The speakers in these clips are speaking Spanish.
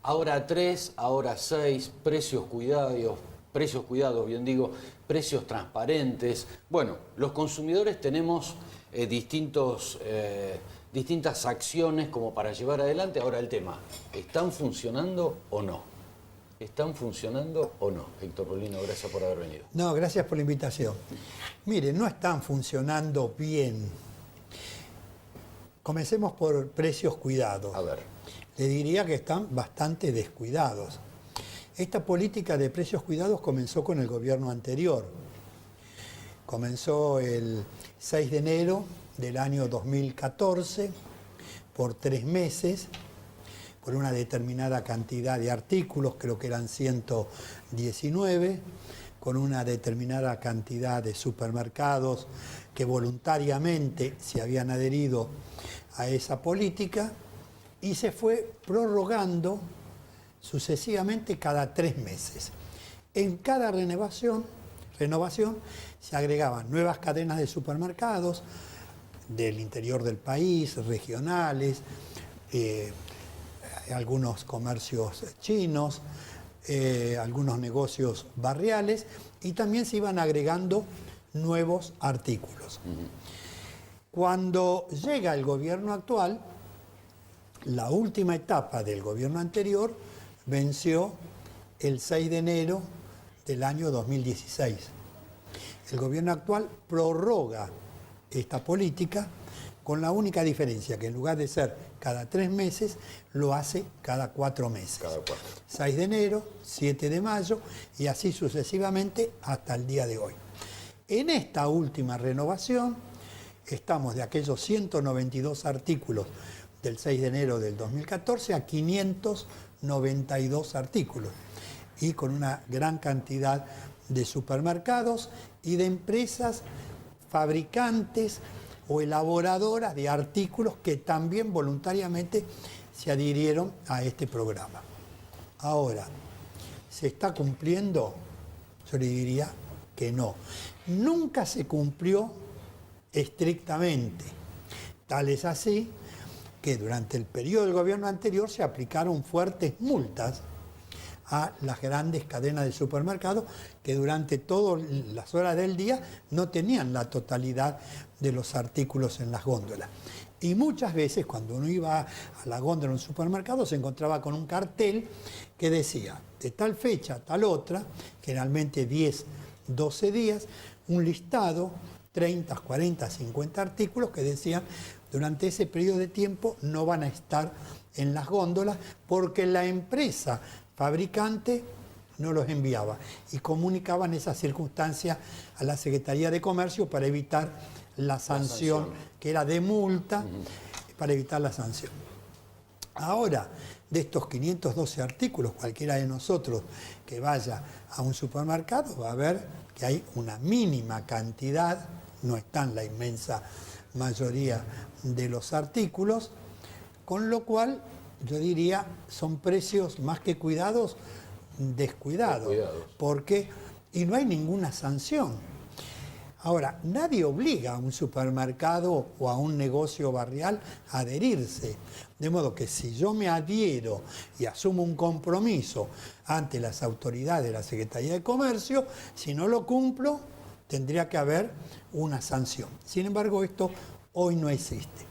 Ahora 3, ahora 6, precios cuidados, bien digo, precios transparentes. Bueno, los consumidores tenemos distintas acciones como para llevar adelante. Ahora el tema, ¿están funcionando o no? ¿Están funcionando o no? Héctor Bolino, gracias por haber venido. No, gracias por la invitación. Mire, no están funcionando bien. Comencemos por precios cuidados. A ver. Le diría que están bastante descuidados. Esta política de precios cuidados comenzó con el gobierno anterior. Comenzó el 6 de enero del año 2014 por 3 meses, por una determinada cantidad de artículos, creo que eran 119, con una determinada cantidad de supermercados que voluntariamente se habían adherido a esa política, y se fue prorrogando sucesivamente cada 3 meses. En cada renovación se agregaban nuevas cadenas de supermercados del interior del país, regionales, algunos comercios chinos, algunos negocios barriales, y también se iban agregando nuevos artículos. Cuando llega el gobierno actual, la última etapa del gobierno anterior venció el 6 de enero del año 2016. El gobierno actual prorroga esta política con la única diferencia que en lugar de ser cada 3 meses, lo hace cada 4 meses. Cada 4. 6 de enero, 7 de mayo y así sucesivamente hasta el día de hoy. En esta última renovación estamos de aquellos 192 artículos del 6 de enero del 2014 a 592 artículos y con una gran cantidad de supermercados y de empresas fabricantes o elaboradoras de artículos que también voluntariamente se adhirieron a este programa. Ahora, ¿se está cumpliendo? Yo le diría que no. Nunca se cumplió estrictamente. Tal es así que durante el periodo del gobierno anterior se aplicaron fuertes multas a las grandes cadenas de supermercados que durante todas las horas del día no tenían la totalidad de los artículos en las góndolas. Y muchas veces cuando uno iba a la góndola de un supermercado se encontraba con un cartel que decía de tal fecha a tal otra, generalmente 10, 12 días, un listado, 30, 40, 50 artículos que decían durante ese periodo de tiempo no van a estar en las góndolas porque la empresa fabricante no los enviaba y comunicaban esas circunstancias a la Secretaría de Comercio para evitar la sanción, que era de multa, para evitar la sanción. Ahora, de estos 512 artículos, cualquiera de nosotros que vaya a un supermercado va a ver que hay una mínima cantidad, no está en la inmensa mayoría de los artículos, con lo cual yo diría son precios más que cuidados, descuidados. Porque, y no hay ninguna sanción. Ahora, nadie obliga a un supermercado o a un negocio barrial a adherirse. De modo que si yo me adhiero y asumo un compromiso ante las autoridades de la Secretaría de Comercio, si no lo cumplo, tendría que haber una sanción. Sin embargo, esto hoy no existe.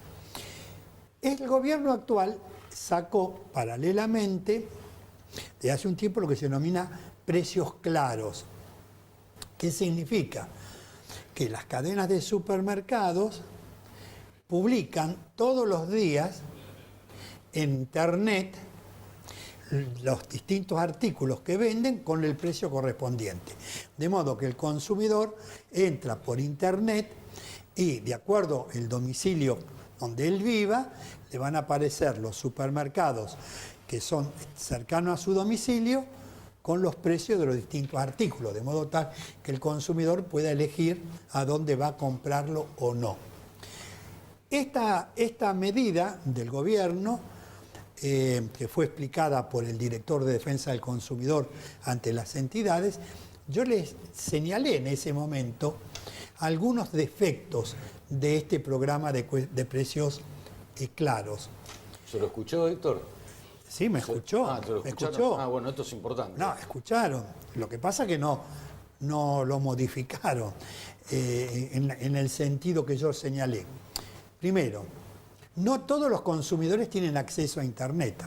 El gobierno actual sacó paralelamente, de hace un tiempo, lo que se denomina precios claros. ¿Qué significa? Que las cadenas de supermercados publican todos los días en internet los distintos artículos que venden con el precio correspondiente. De modo que el consumidor entra por internet y, de acuerdo al domicilio donde él viva, le van a aparecer los supermercados que son cercanos a su domicilio con los precios de los distintos artículos, de modo tal que el consumidor pueda elegir a dónde va a comprarlo o no. Esta medida del gobierno, que fue explicada por el director de Defensa del Consumidor ante las entidades, yo les señalé en ese momento algunos defectos de este programa de precios claros. ¿Se lo escuchó, Héctor? Sí, me escuchó. Ah, ¿te lo me escucharon? escuchó. Ah, bueno, esto es importante. No, escucharon. Lo que pasa es que no lo modificaron en el sentido que yo señalé. Primero, no todos los consumidores tienen acceso a Internet.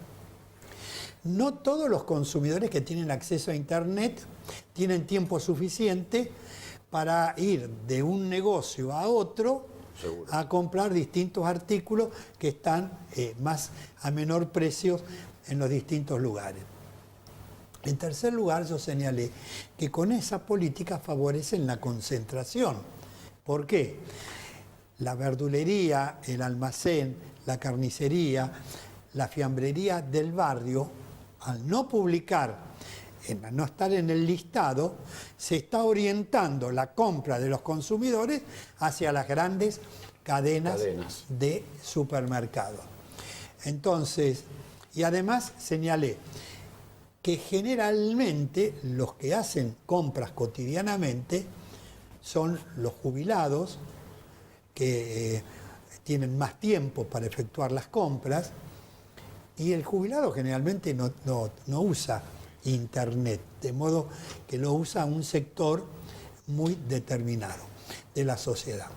No todos los consumidores que tienen acceso a Internet tienen tiempo suficiente para ir de un negocio a otro. Seguro. A comprar distintos artículos que están a menor precio en los distintos lugares. En tercer lugar, yo señalé que con esa política favorecen la concentración. ¿Por qué? La verdulería, el almacén, la carnicería, la fiambrería del barrio, al no publicar, al no estar en el listado, se está orientando la compra de los consumidores hacia las grandes cadenas de supermercados. Entonces, y además señalé que generalmente los que hacen compras cotidianamente son los jubilados, que tienen más tiempo para efectuar las compras, y el jubilado generalmente no usa Internet, de modo que lo usa un sector muy determinado de la sociedad.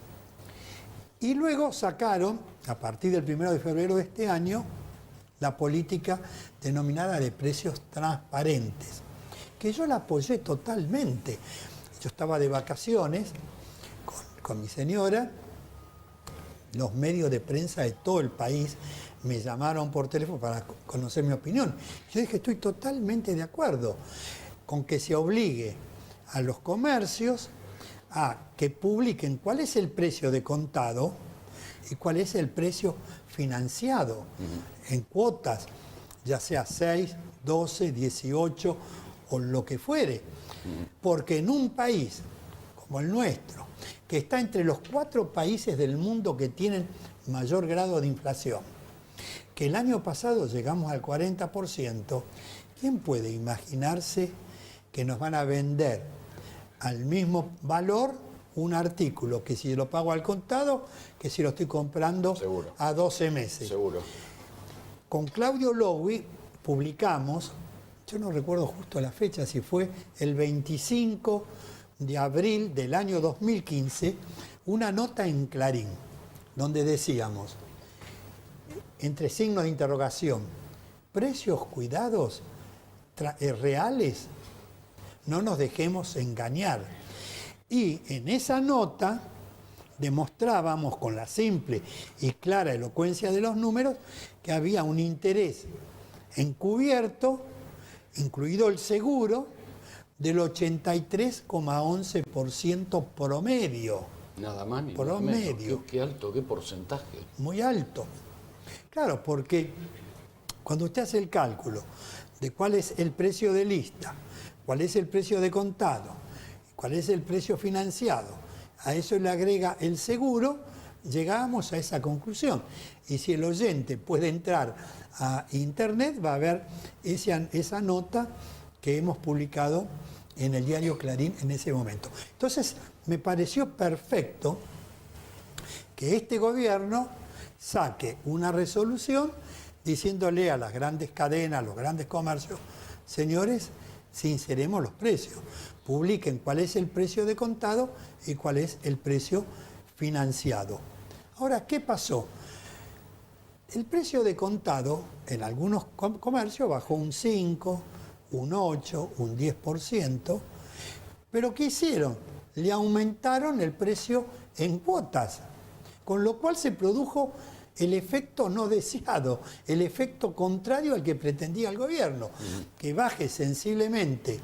Y luego sacaron, a partir del 1 de febrero de este año, la política denominada de precios transparentes, que yo la apoyé totalmente. Yo estaba de vacaciones con mi señora, los medios de prensa de todo el país me llamaron por teléfono para conocer mi opinión. Yo dije, estoy totalmente de acuerdo con que se obligue a los comercios a que publiquen cuál es el precio de contado y cuál es el precio financiado en cuotas, ya sea 6, 12, 18 o lo que fuere. Porque en un país como el nuestro, que está entre los 4 países del mundo que tienen mayor grado de inflación, que el año pasado llegamos al 40%, ¿quién puede imaginarse que nos van a vender al mismo valor un artículo que si lo pago al contado, que si lo estoy comprando seguro, a 12 meses? Seguro. Con Claudio Lowy publicamos, yo no recuerdo justo la fecha, si fue el 25 de abril del año 2015, una nota en Clarín, donde decíamos, entre signos de interrogación, precios cuidados reales, no nos dejemos engañar. Y en esa nota demostrábamos con la simple y clara elocuencia de los números que había un interés encubierto, incluido el seguro, del 83,11% promedio. Nada más ni promedio. Menos. ¿Qué alto? ¿Qué porcentaje? Muy alto. Claro, porque cuando usted hace el cálculo de cuál es el precio de lista, cuál es el precio de contado, cuál es el precio financiado, a eso le agrega el seguro, llegamos a esa conclusión. Y si el oyente puede entrar a Internet, va a ver esa nota que hemos publicado en el diario Clarín en ese momento. Entonces, me pareció perfecto que este gobierno saque una resolución diciéndole a las grandes cadenas, a los grandes comercios, señores, sinceremos los precios, publiquen cuál es el precio de contado y cuál es el precio financiado. Ahora, ¿qué pasó? El precio de contado en algunos comercios bajó un 5, un 8, un 10%, pero ¿qué hicieron? Le aumentaron el precio en cuotas, con lo cual se produjo el efecto no deseado, el efecto contrario al que pretendía el gobierno, que baje sensiblemente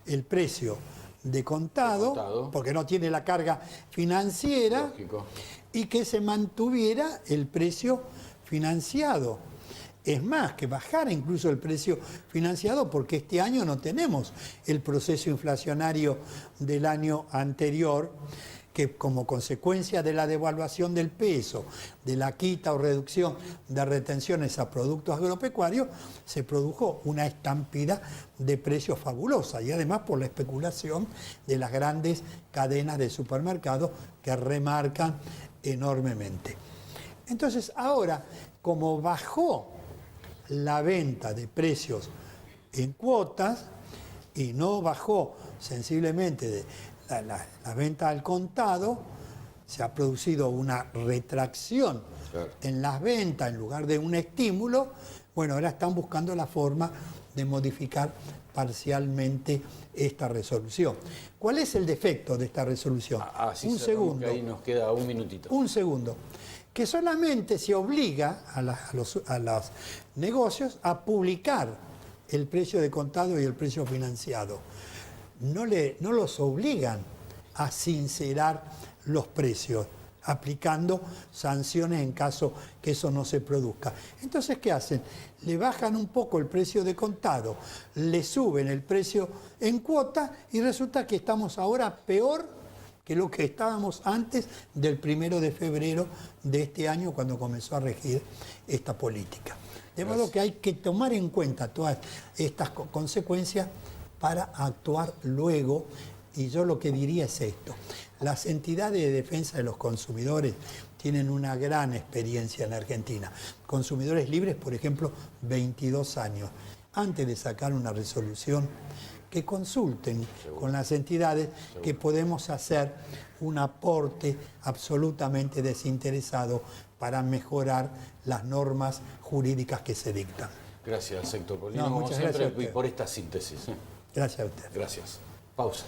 el precio de contado, porque no tiene la carga financiera, lógico, y que se mantuviera el precio financiado. Es más, que bajara incluso el precio financiado, porque este año no tenemos el proceso inflacionario del año anterior, que como consecuencia de la devaluación del peso, de la quita o reducción de retenciones a productos agropecuarios, se produjo una estampida de precios fabulosa, y además por la especulación de las grandes cadenas de supermercados que remarcan enormemente. Entonces ahora, como bajó la venta de precios en cuotas y no bajó sensiblemente de la venta al contado, se ha producido una retracción en las ventas en lugar de un estímulo. Bueno, ahora están buscando la forma de modificar parcialmente esta resolución. ¿Cuál es el defecto de esta resolución? Un segundo. Ahí nos queda un minutito. Un segundo. Que solamente se obliga a los negocios a publicar el precio de contado y el precio financiado. No los obligan a sincerar los precios, aplicando sanciones en caso que eso no se produzca. Entonces, ¿qué hacen? Le bajan un poco el precio de contado, le suben el precio en cuota y resulta que estamos ahora peor que lo que estábamos antes del 1 de febrero de este año, cuando comenzó a regir esta política. De modo que hay que tomar en cuenta todas estas consecuencias para actuar luego. Y yo lo que diría es esto: las entidades de defensa de los consumidores tienen una gran experiencia en Argentina. Consumidores Libres, por ejemplo, 22 años. Antes de sacar una resolución, que consulten con las entidades, que podemos hacer un aporte absolutamente desinteresado para mejorar las normas jurídicas que se dictan. Gracias, Héctor Polino, No, como muchas siempre, gracias a y usted. por esta síntesis. Gracias a usted. Gracias. Pausa.